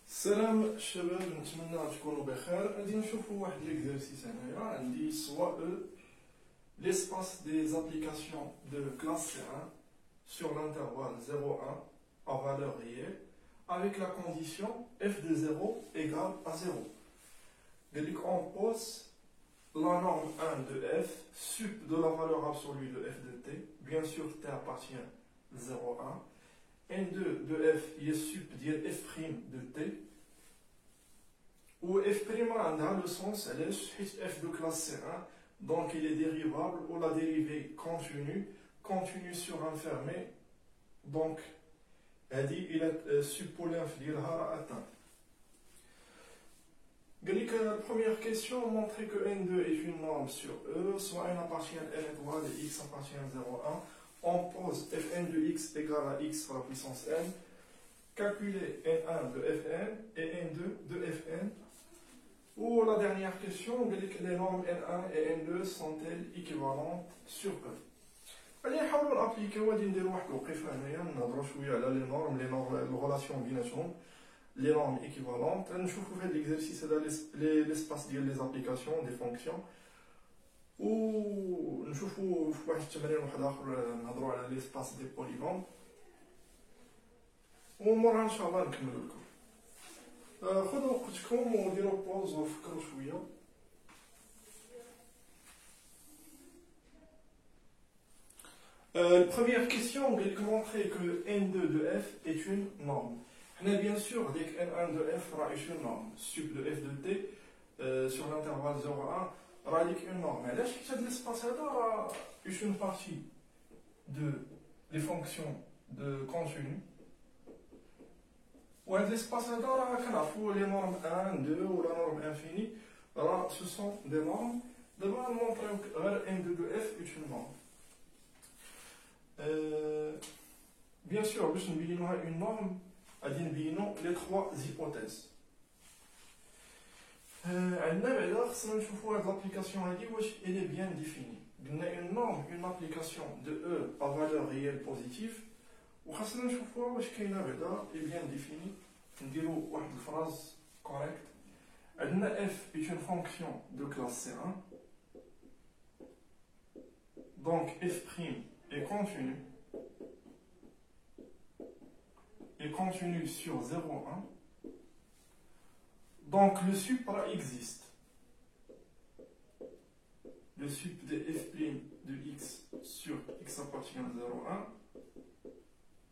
السلام الشباب، نتمنى تكونوا بخير. غادي نشوفوا واحد ليكزارسيس هنايا. عندي سوا l'espace des applications de classe C1 sur l'intervalle 0,1 à valeur réelle avec la condition f de 0 égale à 0. Donc on pose la norme 1 de f sup de la valeur absolue de f de t, bien sûr t appartient à 0,1. N2 de f est sup de f' de t, où f' a le sens f de classe C1, donc il est dérivable, ou la dérivée continue sur un fermé, donc il est suppolin à atteindre. La première question montrer que N2 est une norme sur E, soit n appartient à N étoile et x appartient à 0,1. On pose Fn de x égale à x à la puissance n. Calculer N1 de Fn et N2 de Fn. Ou la dernière question, les normes N1 et N2 sont-elles équivalentes sur E? غادي نحاولوا نابليكيو غادي نديروا واحد الوقيفه هنايا نهضروا شويه على لي نورم الريلاسيون بيناتهم لي نورم ايكيفالونت. نشوفوا في هذا ليكزارسيس هذا ليسباس ديال لي زابليكاسيون دي فونكسيون، ونشوفوا في واحد التمرين واحد اخر نهضروا على ليسباس دي بوليغون، ومورها ان شاء الله نكملوا لكم. خذوا وقتكم وديروا بوز وفكروا شويه. La première question, on va montrer que N2 de f est une norme. On a bien sûr dit que N1 de f est une norme. Sup de f de t sur l'intervalle 0,1 est une norme. Mais là, cet espace est une partie des fonctions de continu. Ou l'espace les normes 1, 2 ou la norme infinie, ce sont des normes. D'abord, on montre que N2 de f est une norme. Bien sûr, nous avons une norme à dire les trois hypothèses. L'application elle est bien définie. Une norme, une application de E à valeur réelle positive. Ou est bien définie. Nous dirons une phrase correcte. F est une fonction de classe C1. Donc f' est continu sur 0,1. Donc le sup existe. Le sup de f' de x sur x appartient à 0,1.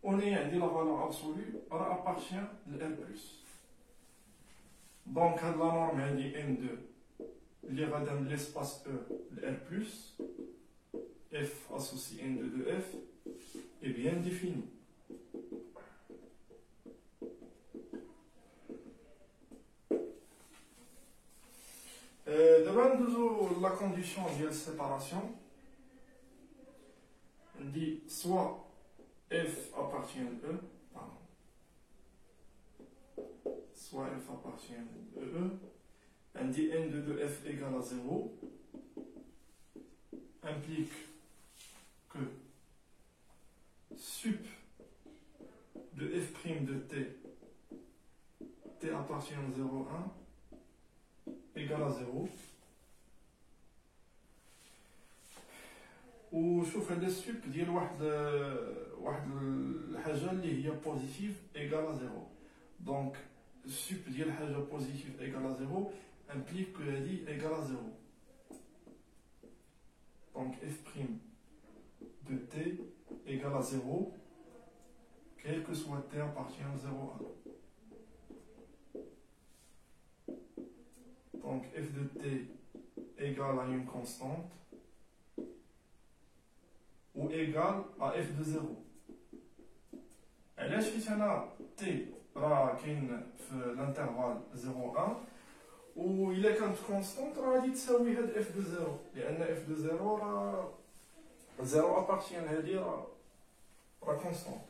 On est à la valeur absolue, appartient à R+. Donc la norme est N2, l'espace E, le R+. F associé N2 de f est bien défini. Devant la condition de séparation, on dit soit f appartient à E, soit f appartient à E, on dit N2 de f égale à 0, implique que sup de f' de t appartient à 0,1 égale à 0. وشوف هذا السوب ديال واحد الحاجه اللي هي بوزيتيف ايغال à 0. دونك السوب ديال حاجه بوزيتيف ايغال à 0 implique que هذه ايغال à 0. Donc f' de t égale à 0, quel que soit t appartient à 0,1. Donc f de t égale à une constante ou égale à f de 0. Et là, je t في l'intervalle 0,1 و إلا كانت كونستانت راه غادي تساوي هاد اف دو زيرو، لأن اف دو زيرو راه زيرو أبارتيان هادي راه كونستانت.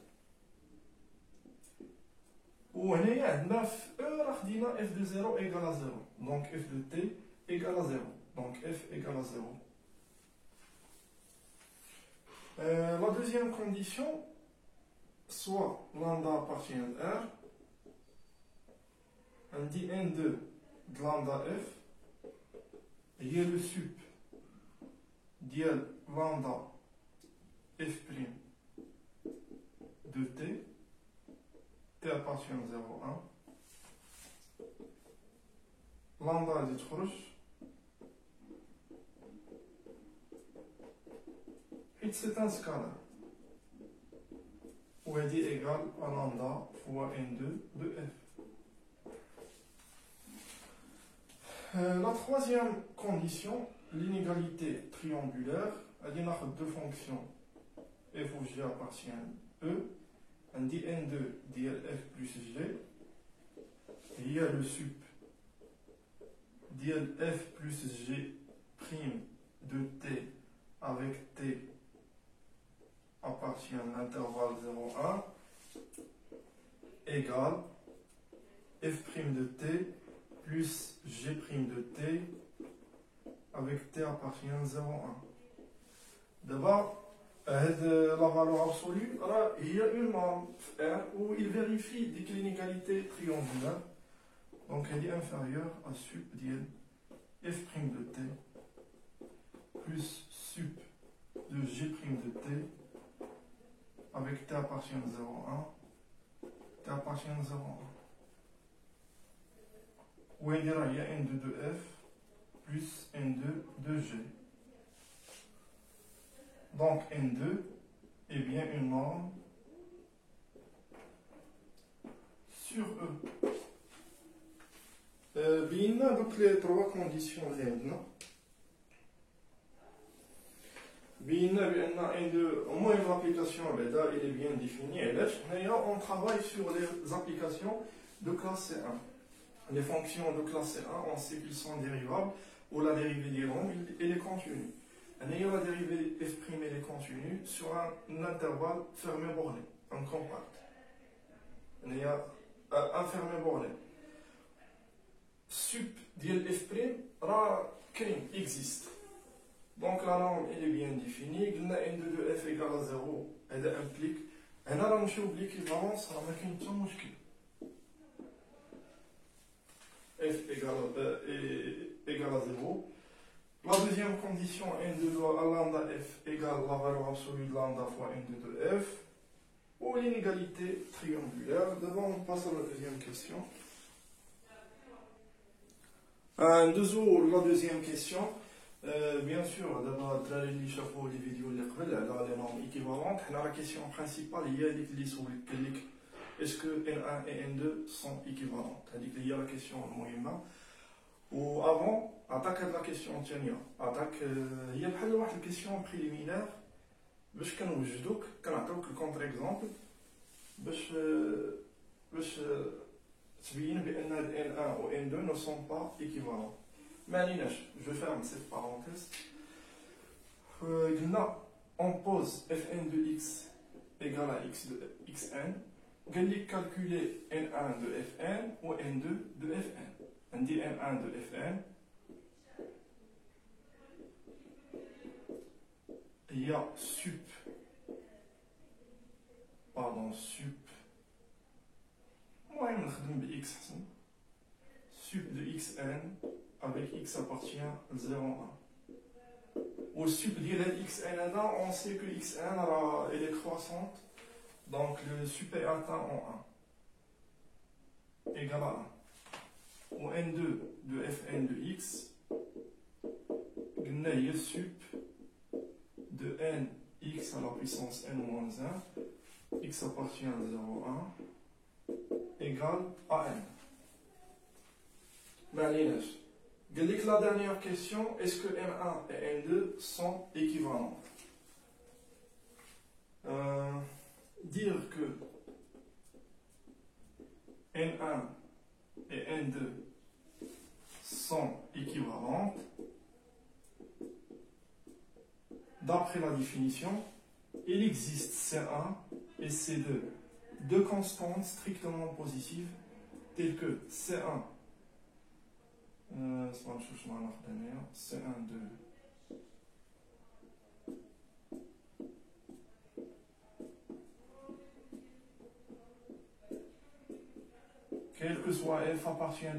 وهنايا عندنا في او راه خدينا اف دو زيرو إيكال زيرو، دونك اف دو تي إيكال زيرو، دونك اف إيكال زيرو. La deuxième condition, soit lambda appartient à R, On dit N2 de lambda F. Il y a le sup ديال lambda F' de T. T appartient à 0, 1. Lambda dit تخرج. Et c'est un scalaire. Où elle dit égal à lambda fois N2 de F. La troisième condition, l'inégalité triangulaire, elle a deux fonctions f où g appartient à E. On dit N2 dit F plus G. Il y a le sup dit F plus G prime de T avec T appartient à l'intervalle 0,1 égale F' de T plus G' de T avec T appartient à 0,1. D'abord, la valeur absolue, il y a une norme R où il vérifie dès que l'inégalité triangulaire, donc elle est inférieure à sup F' de T plus sup de G' de T avec T appartient à 0,1, T appartient à 0,1. Où il y a N2 de F plus N2 de G. Donc N2 est bien une norme sur E. Bien, donc les trois conditions maintenant. Bien, au moins une application, elle est bien définie. On travaille sur les applications de classe C1. Les fonctions de classe C1, on sait qu'ils sont dérivables, ou la dérivée des longues, elle est continue. La dérivée f' elle est continue sur un intervalle fermé borné, un compact. Un fermé borné. Sup f' existe. Donc la norme elle est bien définie. N2 de f égale à 0, elle implique. On a l'équivalence, on a qu'une seule f égale à 0. La deuxième condition, N2 de lambda f égale la valeur absolue de lambda fois N2 de f. Ou l'inégalité triangulaire. D'abord, on passe à la deuxième question. La deuxième question. Bien sûr, d'abord, les chapeaux des vidéos, les normes équivalentes. La question principale, il y a est-ce que N1 et N2 sont équivalents? Il y a la question moyenne. Ou avant, attaque la question tienne. Attaque, il y a une question préliminaire. باش كنوجدوك كنعطيوك الكونتر-exemple باش تبين بان N1 ou N2 ne sont pas équivalents. Je ferme cette parenthèse. On pose Fn de x égale à x de xn. On va calculer N1 de Fn ou N2 de Fn. On dit N1 de Fn. Il y a sup sup de xn avec x appartient à 0,1. Au sup de xn, on sait que xn elle est croissante, donc le sup est atteint en 1 égal à 1. Au n2 de fn de x, il y a sup de n x à la puissance n-1, x appartient à 0,1 égale à n. La dernière question, est-ce que N1 et N2 sont équivalents? Dire que N1 et N2 sont équivalentes, d'après la définition, il existe C1 et C2, deux constantes strictement positives, telles que C1, C1, 2. Ok. quel que soit f appartient à E.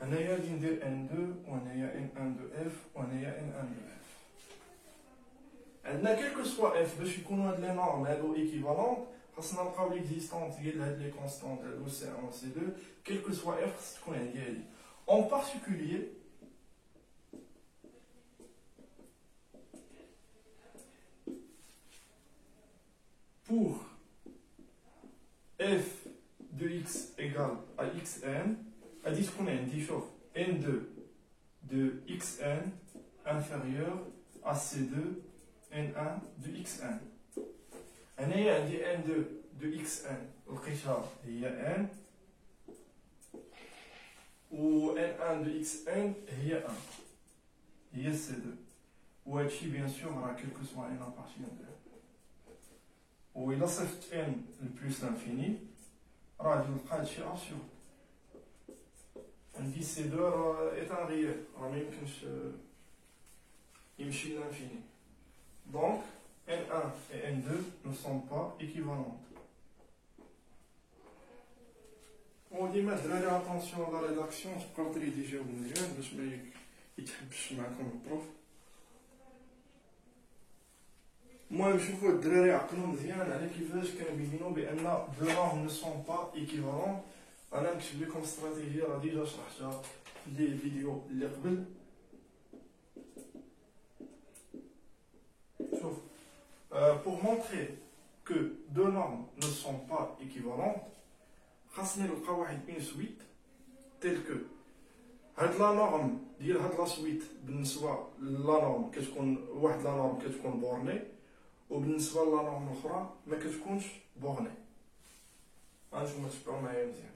هنايا غادي ندير N2 وهنايا N1 de F وهنايا N1 de F. عندنا quel que soit F باش يكونوا هاد لي نورم هادو ايكيفالونت خاصنا نلقاو ليكزيستونس ديال هاد لي كونستانت هادو C1 C2 quel que soit F خاص تكون عندي هادي. En particulier pour f de x égale à xn, غادي تكون عندي شوف n2 de xn inférieur à c2 n1 de xn. هنايا عندي n2 de xn لقيتها هي n و n1 de xn هي 1 هي c2 وهادشي بيان سور راه كيل كو سوا n appartient de و إلا صيفط n لبلوس لانفيني راه غادي نلقى هادشي اسيور. عندي C2 راه ايتان ريال راه ميمكنش يمشي لانفيني. دونك N1 et N2 ne sont pas équivalentes. وديما الدراري اتونسيون لا ريداكسيون تبقاو تريديجيو مزيان باش ما يتحبش معكم البروف. المهم شوفوا الدراري عقلوا مزيان على كيفاش كنبينوا بان دو نورم نو سون با ايكيفالون. انا نكتب لكم استراتيجيه راه ديجا شرحتها في لي فيديو اللي قبل. شوف pour montrer que deux normes ne sont pas équivalentes خاصني نلقى واحد اون سويت تيل كو هاد لا نورم ديال هاد لا سويت بالنسبه لا نورم كتكون واحد لا نورم كتكون بورني وبالنسبه لا نورم الاخرى ما كتكونش بورني. هانتوما تبعوا معايا مزيان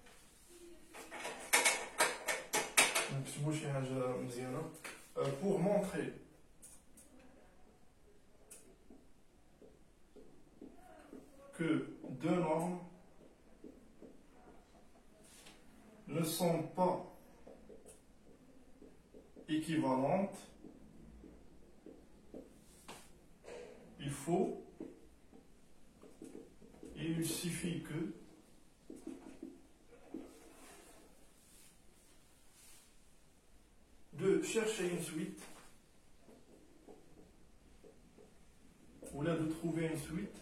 نكتبوا شي حاجه مزيانه. pour montrer que deux normes ne sont pas équivalentes, il suffit que de chercher une suite ou là de trouver une suite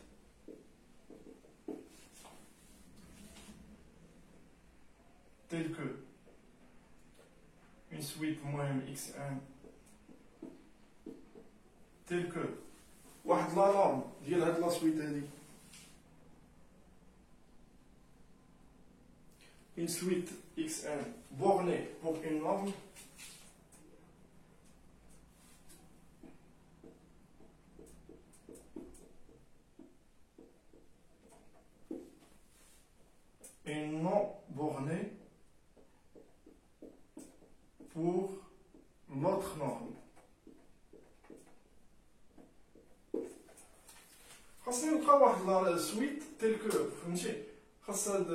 telle que une suite moins x1 telle que واحد لا نورم ديال هاد لا سويت هادي une suite x1 bornée pour une norme et non bornée pour l'autre norme. خاصني نلقى واحد لا سويت تيل كو فهمتي خاص هاد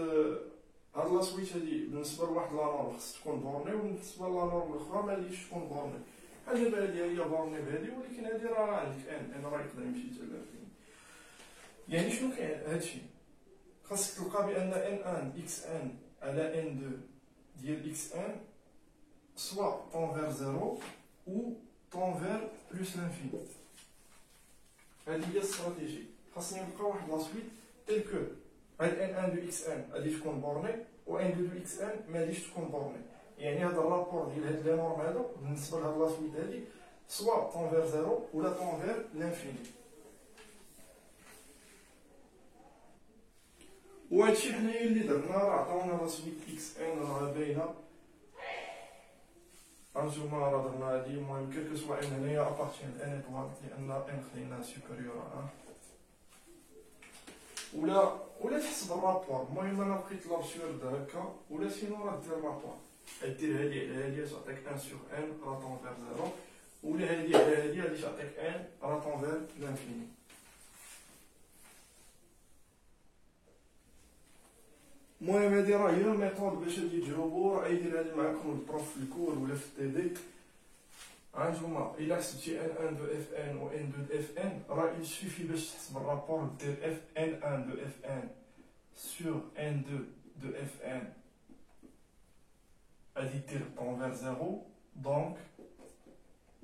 لا سويت هادي بالنسبه لواحد لا نورم خاص تكون بورني وبالنسبه لا نورم الاخرى ما غاديش تكون بورني. بحال دابا هادي هي بورني بهادي ولكن هادي راه عندك ان راه يقدر يمشي حتى لفين. يعني شنو كاين هادشي خاصك تلقى بان n1 xn على n2 ديال xn soit tend vers 0 ou tend vers plus l'infini. هذه هي الاستراتيجي. خاصني نلقى واحد لا سويت تيل كو هاد n1 دو xn غادي تكون بورني و n2 دو xn ما غاديش تكون بورني. يعني هذا الرابور ديال هاد لي نورم هادو بالنسبه لهاد لا سويت هادي soit tend vers 0 ولا tend vers l'infini. وهادشي حنايا اللي درنا راه عطاونا لا سويت xn راه باينه هانتوما راه درنا هادي. المهم كيل كو سوا ان هنايا ابارتيان ان ايطوال لان ان خليناها سوبيريور ا ولا تحسب الرابور. المهم انا لقيت لابسورد هكا ولا سينو راه دير الرابور دير هادي على هادي تعطيك ان سور ان راه طون فير زيرو ولا هادي على هادي غادي تعطيك ان راه طون فير لانفيني. المهم هادي راه هي الميثود باش تجي تجاوبو راه يدير هادي معاكم البروف في الكور ولا في التي دي. هانتوما الا حسبتي n1 دو fn و n2 دو fn راه يسوفي باش تحسب الرابور دير n1 دو fn sur N2 de Fn tend vers 0, donc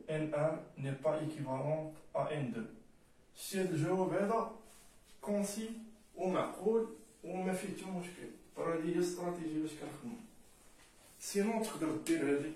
N1 n'est pas équivalente à N2. Si الجواب هذا concis ومعقول وما فيه حتى مشكل، راه هذه هي الاستراتيجيه باش كنخدمو. سينون تقدر دير هذه